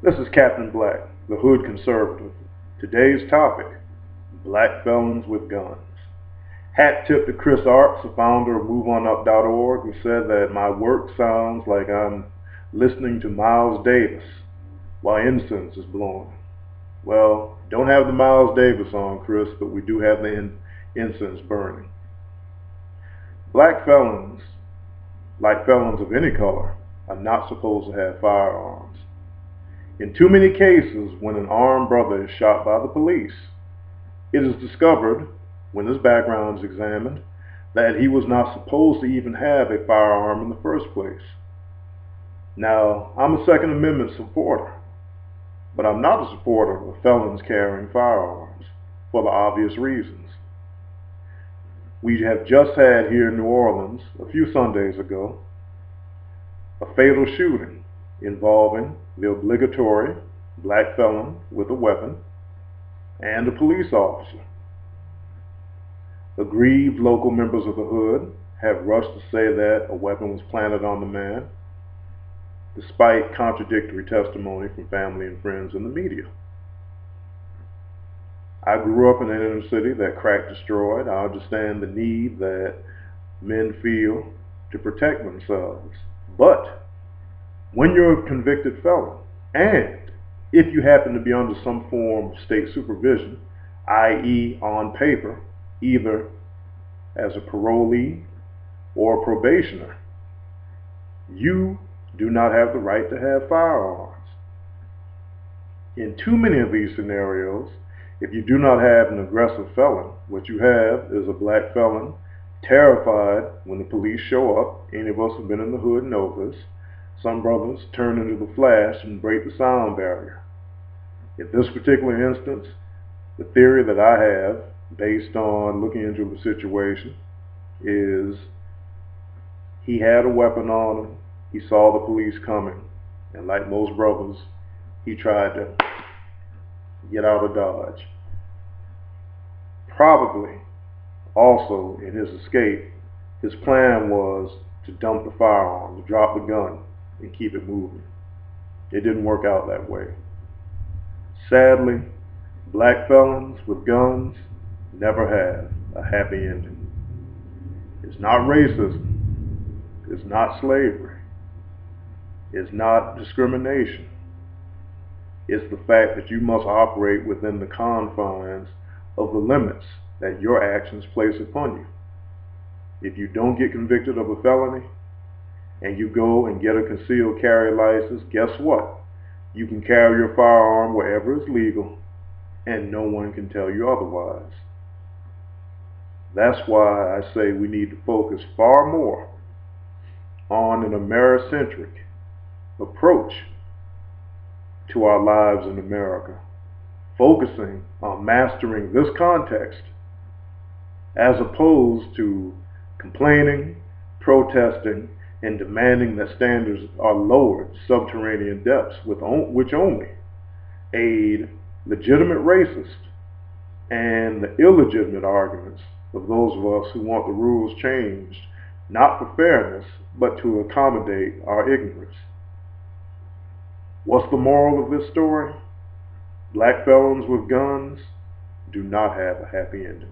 This is Captain Black, the Hood Conservative. Today's topic, Black Felons with Guns. Hat tip to Chris Arps, the founder of MoveOnUp.org, who said that my work sounds like I'm listening to Miles Davis while incense is blowing. Well, don't have the Miles Davis on, Chris, but we do have the incense burning. Black felons, like felons of any color, are not supposed to have firearms. In too many cases, when an armed brother is shot by the police, it is discovered, when his background is examined, that he was not supposed to even have a firearm in the first place. Now, I'm a Second Amendment supporter, but I'm not a supporter of felons carrying firearms, for the obvious reasons. We have just had here in New Orleans, a few Sundays ago, a fatal shooting involving the obligatory black felon with a weapon and a police officer. Aggrieved local members of the hood have rushed to say that a weapon was planted on the man, despite contradictory testimony from family and friends and the media. I grew up in an inner city that crack destroyed. I understand the need that men feel to protect themselves. But when you're a convicted felon, and if you happen to be under some form of state supervision, i.e. on paper, either as a parolee or a probationer, you do not have the right to have firearms. In too many of these scenarios, if you do not have an aggressive felon, what you have is a black felon terrified when the police show up. Any of us who have been in the hood know this. Some brothers turn into the flash and break the sound barrier. In this particular instance, the theory that I have, based on looking into the situation, is he had a weapon on him, he saw the police coming, and like most brothers, he tried to get out of Dodge. Probably, also in his escape, his plan was to dump the firearm, to drop the gun, and keep it moving. It didn't work out that way. Sadly, black felons with guns never have a happy ending. It's not racism. It's not slavery. It's not discrimination. It's the fact that you must operate within the confines of the limits that your actions place upon you. If you don't get convicted of a felony and you go and get a concealed carry license, guess what? You can carry your firearm wherever it's legal and no one can tell you otherwise. That's why I say we need to focus far more on an Americentric approach to our lives in America, focusing on mastering this context as opposed to complaining, protesting, and demanding that standards are lowered to subterranean depths, which only aid legitimate racists and the illegitimate arguments of those of us who want the rules changed, not for fairness, but to accommodate our ignorance. What's the moral of this story? Black felons with guns do not have a happy ending.